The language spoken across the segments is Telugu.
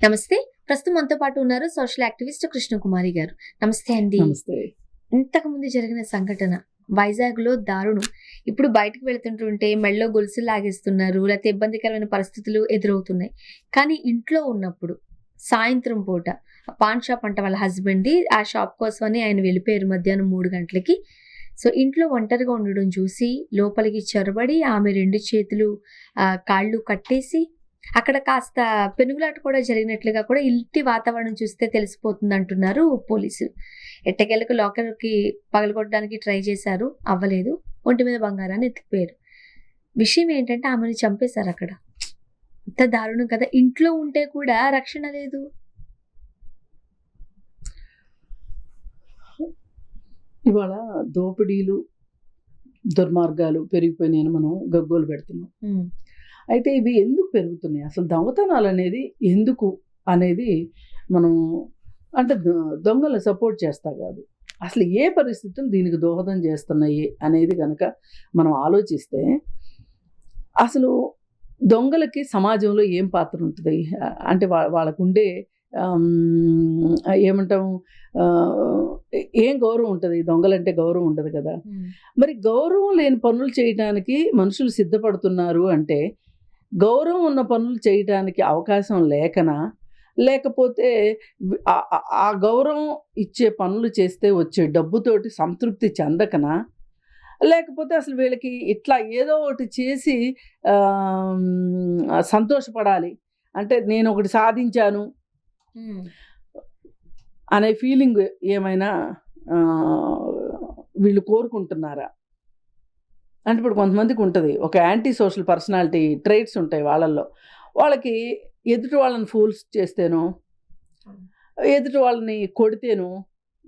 నమస్తే. ప్రస్తుతం మనతో పాటు ఉన్నారు సోషల్ యాక్టివిస్ట్ కృష్ణకుమారి గారు. నమస్తే అండి. నమస్తే. ఇంతకుముందు జరిగిన సంఘటన వైజాగ్‌లో దారుణం. ఇప్పుడు బయటకు వెళ్తుంటుంటే మెడలో గొలుసులు లాగేస్తున్నారు. లేతే ఇబ్బందికరమైన పరిస్థితులు ఎదురవుతున్నాయి. కానీ ఇంట్లో ఉన్నప్పుడు సాయంత్రం పూట పాన్ షాప్ అంట వాళ్ళ హస్బెండ్‌ది. ఆ షాప్ కోసమని ఆయన వెళ్ళిపోయారు మధ్యాహ్నం 3 గంటలకి. సో, ఇంట్లో ఒంటరిగా ఉండడం చూసి లోపలికి చొరబడి ఆమె 2 చేతులు కాళ్ళు కట్టేసి అక్కడ కాస్త పెనుగులాట కూడా జరిగినట్లుగా కూడా ఇంటి వాతావరణం చూస్తే తెలిసిపోతుందంటున్నారు పోలీసులు. ఎట్టకేలకు లాకర్‌కి పగలగొట్టడానికి ట్రై చేశారు. అవ్వలేదు. ఒంటి మీద బంగారాన్ని ఎత్తుకుపోయారు. విషయం ఏంటంటే ఆమెని చంపేశారక్కడ. ఎంత దారుణం కదా! ఇంట్లో ఉంటే కూడా రక్షణ లేదు. ఇవాళ దోపిడీలు, దుర్మార్గాలు పెరిగిపోయినాయని మనం గగ్గోలు పెడుతున్నాం. హ్మ్. అయితే ఇవి ఎందుకు పెరుగుతున్నాయి? అసలు దొంగతనాలు అనేది ఎందుకు అనేది మనం అంటే దొంగలు సపోర్ట్ చేస్తా కాదు. అసలు ఏ పరిస్థితులు దీనికి దోహదం చేస్తున్నాయి అనేది కనుక మనం ఆలోచిస్తే అసలు దొంగలకి సమాజంలో ఏం పాత్ర ఉంటుంది? అంటే వాళ్ళకుండే ఏమంటాం ఏం గౌరవం ఉంటుంది? దొంగలంటే గౌరవం ఉండదు కదా. మరి గౌరవం లేని పనులు చేయడానికి మనుషులు సిద్ధపడుతున్నారు అంటే గౌరవం ఉన్న పనులు చేయడానికి అవకాశం లేకనా, లేకపోతే ఆ గౌరవం ఇచ్చే పనులు చేస్తే వచ్చే డబ్బుతోటి సంతృప్తి చెందకనా, లేకపోతే అసలు వీళ్ళకి ఇట్లా ఏదో ఒకటి చేసి సంతోషపడాలి అంటే నేను ఒకటి సాధించాను అనే ఫీలింగ్ ఏమైనా వీళ్ళు కోరుకుంటున్నారా? అంటే ఇప్పుడు కొంతమందికి ఉంటుంది ఒక యాంటీ సోషల్ పర్సనాలిటీ ట్రైట్స్ ఉంటాయి వాళ్ళల్లో. వాళ్ళకి ఎదుటి వాళ్ళని ఫూల్స్ చేస్తేనో, ఎదుటి వాళ్ళని కొడితేనో,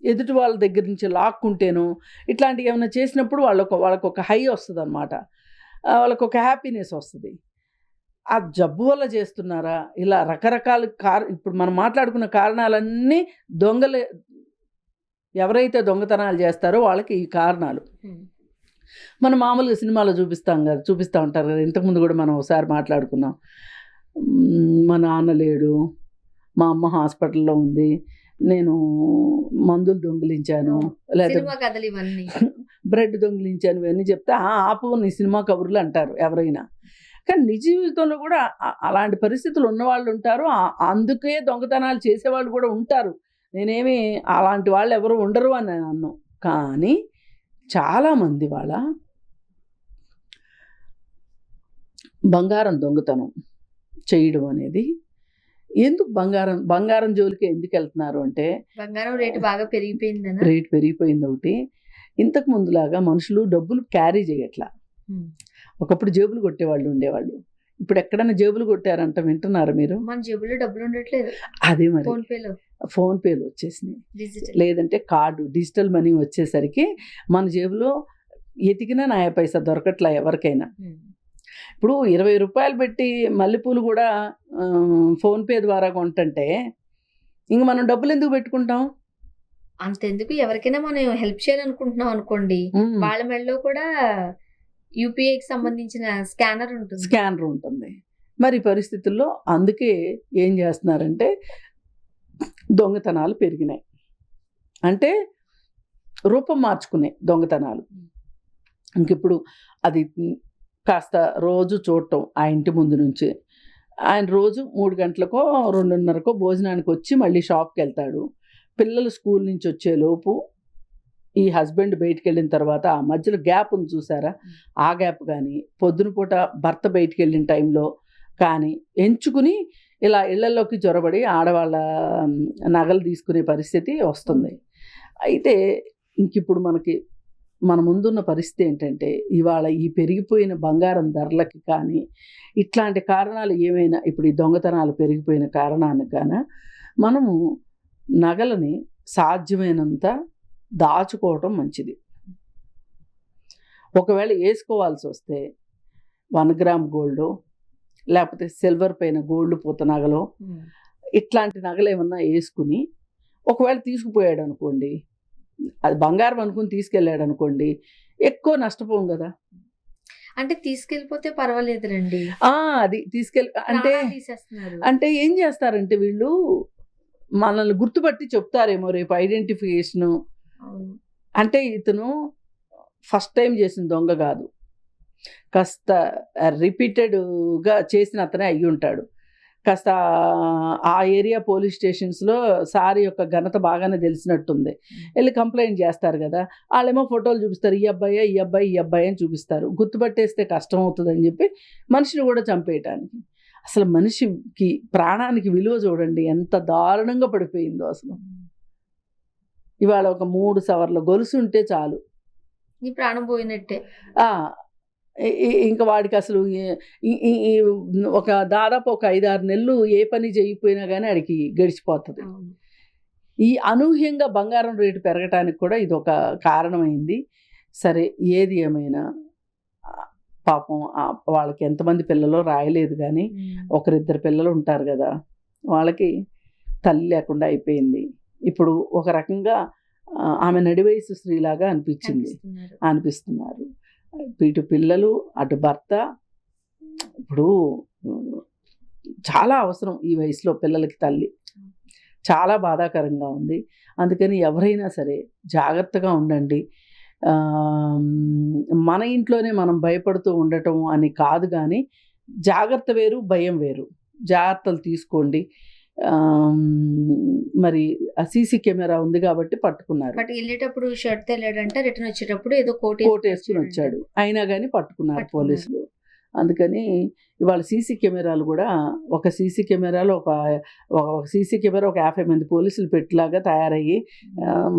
ఎదుటి వాళ్ళ దగ్గర నుంచి లాక్కుంటేనో, ఇట్లాంటివి ఏమైనా చేసినప్పుడు వాళ్ళకు ఒక హై వస్తుంది అనమాట. వాళ్ళకు ఒక హ్యాపీనెస్ వస్తుంది. ఆ జబ్బు వల్ల చేస్తున్నారా? ఇలా రకరకాల ఇప్పుడు మనం మాట్లాడుకున్న కారణాలన్నీ దొంగలే. ఎవరైతే దొంగతనాలు చేస్తారో వాళ్ళకి ఈ కారణాలు. మనం మామూలుగా సినిమాలో చూపిస్తూ ఉంటారు కదా. ఇంతకుముందు కూడా మనం ఒకసారి మాట్లాడుకున్నాం. మా నాన్న లేడు, మా అమ్మ హాస్పిటల్లో ఉంది, నేను మందులు దొంగిలించాను, లేదా బ్రెడ్ దొంగిలించాను, ఇవన్నీ చెప్తే ఆపు నీ సినిమా కబుర్లు అంటారు ఎవరైనా. కానీ నిజ జీవితంలో కూడా అలాంటి పరిస్థితులు ఉన్నవాళ్ళు ఉంటారు. అందుకే దొంగతనాలు చేసేవాళ్ళు కూడా ఉంటారు. నేనేమి అలాంటి వాళ్ళు ఎవరు ఉండరు అని నేను అన్నాను. కానీ చాలామంది వాళ్ళ బంగారం దొంగతనం చేయడం అనేది ఎందుకు బంగారం జోలికి ఎందుకు వెళ్తున్నారు అంటే బంగారం రేటు బాగా పెరిగిపోయింది. రేటు పెరిగిపోయింది ఒకటి. ఇంతకు ముందులాగా మనుషులు డబ్బులు క్యారీ చేయట్లా. ఒకప్పుడు జేబులు కొట్టేవాళ్ళు ఉండేవాళ్ళు. ఇప్పుడు ఎక్కడైనా జేబులు కొట్టారంట వింటున్నారు మీరు? మన జేబులో డబ్బులు ఉండట్లేదు. అదే మరి ఫోన్ పేలు వచ్చేసినాయి, లేదంటే కార్డు డిజిటల్ మనీ వచ్చేసరికి మన జేబులో ఎతికినా 90 పైసా దొరకట్లా ఎవరికైనా. ఇప్పుడు 20 రూపాయలు పెట్టి మల్లెపూలు కూడా ఫోన్పే ద్వారా కొంటుంటే ఇంక మనం డబ్బులు ఎందుకు పెట్టుకుంటాం? అంతెందుకు, ఎవరికైనా మనం హెల్ప్ చేయాలనుకుంటున్నాం అనుకోండి, వాళ్ళ మెడలో కూడా యూపీఐకి సంబంధించిన స్కానర్ ఉంటుంది. మరి పరిస్థితుల్లో అందుకే ఏం చేస్తున్నారంటే దొంగతనాలు పెరిగినాయి. అంటే రూపం మార్చుకునే దొంగతనాలు. ఇంకిప్పుడు అది కాస్త రోజు చూడటం. ఆ ఇంటి ముందు నుంచి ఆయన రోజు 3 గంటలకో 2:30కో భోజనానికి వచ్చి మళ్ళీ షాప్కి వెళ్తాడు. పిల్లలు స్కూల్ నుంచి వచ్చేలోపు ఈ హస్బెండ్ బయటికి వెళ్ళిన తర్వాత ఆ మధ్యలో గ్యాప్ ఉంది చూసారా, ఆ గ్యాప్ కానీ పొద్దున పూట భర్త బయటికి వెళ్ళిన టైంలో కానీ ఎంచుకుని ఇలా ఇళ్లలోకి చొరబడి ఆడవాళ్ళ నగలు తీసుకునే పరిస్థితి వస్తుంది. అయితే ఇంకిప్పుడు మన ముందున్న పరిస్థితి ఏంటంటే ఇవాళ ఈ పెరిగిపోయిన బంగారం ధరలకి కానీ ఇట్లాంటి కారణాలు ఏమైనా, ఇప్పుడు ఈ దొంగతనాలు పెరిగిపోయిన కారణానికి కానీ మనము నగలని సాధ్యమైనంత దాచుకోవటం మంచిది. ఒకవేళ వేసుకోవాల్సి వస్తే 1 గ్రామ్ గోల్డ్, లేకపోతే సిల్వర్ పైన గోల్డ్ పూత నగలు, ఇట్లాంటి నగలు ఏమన్నా వేసుకుని ఒకవేళ తీసుకుపోయాడు అనుకోండి, అది బంగారం అనుకుని తీసుకెళ్ళాడు అనుకోండి, ఎక్కువ నష్టపోం కదా. అంటే తీసుకెళ్ళిపోతే పర్వాలేదులండి. అది అంటే ప్రాణాలు తీసేస్తున్నారు. అంటే ఏం చేస్తారంటే వీళ్ళు మనల్ని గుర్తుపట్టి చెప్తారేమో రేపు ఐడెంటిఫికేషను. అవును. అంటే ఇతను ఫస్ట్ టైం చేసిన దొంగ కాదు, కాస్త రిపీటెడ్గా చేసిన అతనే అయ్యి ఉంటాడు. కాస్త ఆ ఏరియా పోలీస్ స్టేషన్స్లో సార్ యొక్క ఘనత బాగానే తెలిసినట్టుంది. వెళ్ళి కంప్లైంట్ చేస్తారు కదా, వాళ్ళేమో ఫోటోలు చూపిస్తారు, ఈ అబ్బాయి ఈ అబ్బాయి ఈ అబ్బాయి అని చూపిస్తారు. గుర్తుపట్టేస్తే కష్టం అవుతుందని చెప్పి మనిషిని కూడా చంపేయటానికి. అసలు మనిషికి ప్రాణానికి విలువ చూడండి ఎంత దారుణంగా పడిపోయిందో అసలు. ఇవాళ ఒక 3 సవర్ల గొలుసు ఉంటే చాలు, నీ ప్రాణం పోయినట్టే. ఇంకా వాడికి అసలు ఒక దాదాపు ఒక 5-6 నెలలు ఏ పని చేయకపోయినా కానీ వాడికి గడిచిపోతుంది. ఈ అనూహ్యంగా బంగారం రేటు పెరగటానికి కూడా ఇది ఒక కారణమైంది. సరే, ఏది ఏమైనా పాపం వాళ్ళకి ఎంతమంది పిల్లలు రాయలేదు, కానీ ఒకరిద్దరు పిల్లలు ఉంటారు కదా, వాళ్ళకి తల్లి లేకుండా అయిపోయింది. ఇప్పుడు ఒక రకంగా ఆమె నడివయసు స్త్రీలాగా అనిపిస్తున్నారు. ఇటు పిల్లలు, అటు భర్త. ఇప్పుడు చాలా అవసరం ఈ వయసులో పిల్లలకి తల్లి. చాలా బాధాకరంగా ఉంది. అందుకని ఎవరైనా సరే జాగ్రత్తగా ఉండండి. మన ఇంట్లోనే మనం భయపడుతూ ఉండటం అని కాదు, కానీ జాగ్రత్త వేరు, భయం వేరు. జాగ్రత్తలు తీసుకోండి. మరి ఆ సీసీ కెమెరా ఉంది కాబట్టి పట్టుకున్నారు. బట్ వెళ్ళేటప్పుడు షర్ట్ తెల్లాడంటే, రిటర్న్ వచ్చేటప్పుడు ఏదో కోట్ వేసుకుని వచ్చాడు, అయినా కానీ పట్టుకున్నారు పోలీసులు. అందుకని ఇవాళ సీసీ కెమెరాలు కూడా, ఒక సీసీ కెమెరాలో ఒక సీసీ కెమెరా ఒక 50 మంది పోలీసులు పెట్టేలాగా తయారయ్యి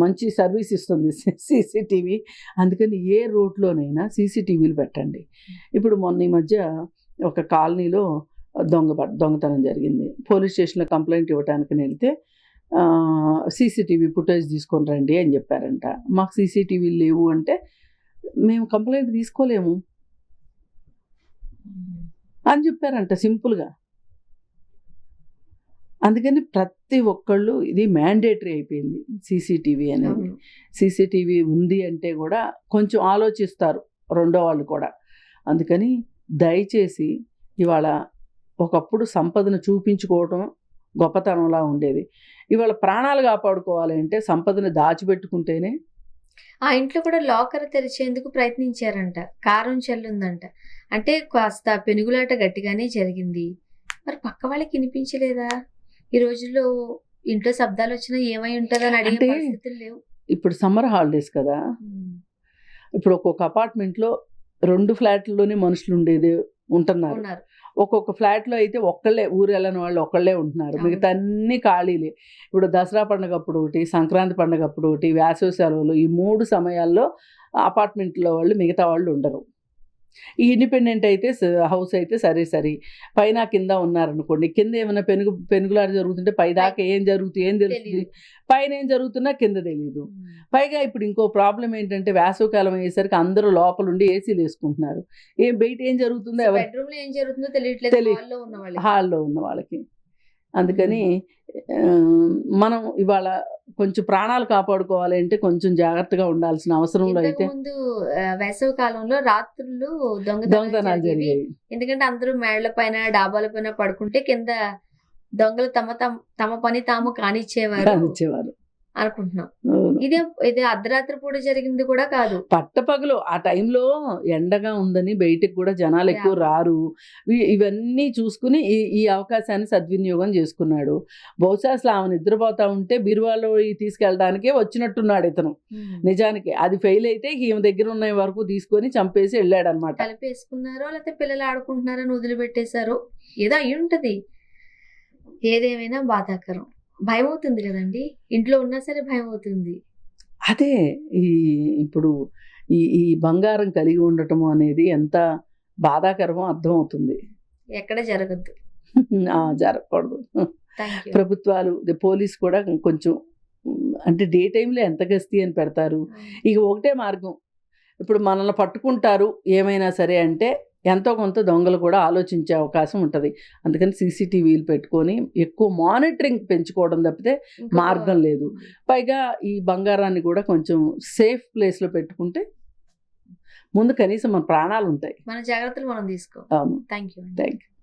మంచి సర్వీస్ ఇస్తుంది సీసీటీవీ. అందుకని ఏ రోడ్లోనైనా సీసీటీవీలు పెట్టండి. ఇప్పుడు మొన్న ఈ మధ్య ఒక కాలనీలో దొంగతనం జరిగింది. పోలీస్ స్టేషన్లో కంప్లైంట్ ఇవ్వడానికి వెళ్తే సీసీటీవీ ఫుటేజ్ తీసుకొని రండి అని చెప్పారంట. మాకు సీసీటీవీలు లేవు అంటే, మేము కంప్లైంట్ తీసుకోలేము అని చెప్పారంట సింపుల్గా. అందుకని ప్రతి ఒక్కళ్ళు ఇది మ్యాండేటరీ అయిపోయింది సీసీటీవీ అనేది. సీసీటీవీ ఉంది అంటే కూడా కొంచెం ఆలోచిస్తారు రెండో వాళ్ళు కూడా. అందుకని దయచేసి ఇవాళ ఒకప్పుడు సంపదను చూపించుకోవటం గొప్పతనంలా ఉండేది. ఇవాళ ప్రాణాలు కాపాడుకోవాలి అంటే సంపదను దాచిపెట్టుకుంటేనే. ఆ ఇంట్లో కూడా లాకర్ తెరిచేందుకు ప్రయత్నించారంట, కారం చెల్లుందంట. అంటే కాస్త పెనుగులాట గట్టిగానే జరిగింది. మరి పక్క వాళ్ళకి వినిపించలేదా? ఈ రోజుల్లో ఇంట్లో శబ్దాలు వచ్చినా ఏమై ఉంటుందని అడిగే పరిస్థితులు లేవు. ఇప్పుడు సమ్మర్ హాలిడేస్ కదా, ఇప్పుడు ఒక్కొక్క అపార్ట్మెంట్లో 2 ఫ్లాట్లలోనే మనుషులు ఉంటున్నారు. ఒక్కొక్క ఫ్లాట్లో అయితే ఒక్కళ్ళే, ఊరు వెళ్ళని వాళ్ళు ఒక్కళ్ళే ఉంటున్నారు. మిగతా అన్ని ఖాళీలే. ఇప్పుడు దసరా పండుగ అప్పుడు ఒకటి, సంక్రాంతి పండుగ అప్పుడు ఒకటి, వేసవి సెలవులు, ఈ 3 సమయాల్లో అపార్ట్మెంట్లో వాళ్ళు మిగతా వాళ్ళు ఉండరు. ఈ ఇండిపెండెంట్ అయితే హౌస్ అయితే సరే పైన కింద ఉన్నారనుకోండి, కింద ఏమైనా పెనుగులాట జరుగుతుంటే పైదాకా ఏం తెలుస్తుంది, పైన ఏం జరుగుతున్నా కింద తెలియదు. పైగా ఇప్పుడు ఇంకో ప్రాబ్లం ఏంటంటే, వేసవికాలం అయ్యేసరికి అందరూ లోపల ఉండి ఏసీలు వేసుకుంటున్నారు. బయట ఏం జరుగుతుందో హాల్లో ఉన్న వాళ్ళకి. అందుకని మనం ఇవాళ కొంచెం ప్రాణాలు కాపాడుకోవాలి అంటే కొంచెం జాగ్రత్తగా ఉండాల్సిన అవసరంలో అయితే. ముందు వేసవి కాలంలో రాత్రులు దొంగతనాలు జరిగాయి. ఎందుకంటే అందరూ మేళ్ల పైన, డాబాల పైన పడుకుంటే కింద దొంగలు తమ పని తాము కానిచ్చేవారు అనుకుంటున్నాం. ఇది అర్ధరాత్రి పూట జరిగింది కూడా కాదు, పట్టపగలు. ఆ టైంలో ఎండగా ఉందని బయటికి కూడా జనాలు ఎక్కువ రారు. ఇవన్నీ చూసుకుని ఈ అవకాశాన్ని సద్వినియోగం చేసుకున్నాడు. బహుశా అసలు ఆమె నిద్రపోతా ఉంటే బీరువాలో తీసుకెళ్ళడానికే వచ్చినట్టున్నాడు ఇతను. నిజానికి అది ఫెయిల్ అయితే ఈమె దగ్గర ఉన్న వరకు తీసుకొని చంపేసి వెళ్ళాడు అనమాట. కలిపేసుకున్నారో లేకపోతే పిల్లలు ఆడుకుంటున్నారని వదిలిపెట్టేశారో ఏదో అయి ఉంటది. ఏదేమైనా బాధాకరం. భయం అవుతుంది కదండి, ఇంట్లో ఉన్నా సరే భయం అవుతుంది. అదే ఇప్పుడు ఈ బంగారం కలిగి ఉండటము అనేది ఎంత బాధాకరమో అర్థమవుతుంది. ఎక్కడ జరగద్దు, జరగకూడదు. ప్రభుత్వాలు, పోలీస్ కూడా కొంచెం, అంటే డే టైంలో ఎంత గస్తీ అని పెడతారు. ఇక ఒకటే మార్గం, ఇప్పుడు మనల్ని పట్టుకుంటారు ఏమైనా సరే అంటే ఎంతో కొంత దొంగలు కూడా ఆలోచించే అవకాశం ఉంటుంది. అందుకని సీసీటీవీలు పెట్టుకొని ఎక్కువ మానిటరింగ్ పెంచుకోవడం తప్పితే మార్గం లేదు. పైగా ఈ బంగారాన్ని కూడా కొంచెం సేఫ్ ప్లేస్లో పెట్టుకుంటే ముందు కనీసం మన ప్రాణాలు ఉంటాయి. మన జాగ్రత్తలు మనం తీసుకో. అవును. Thank you. Thank you.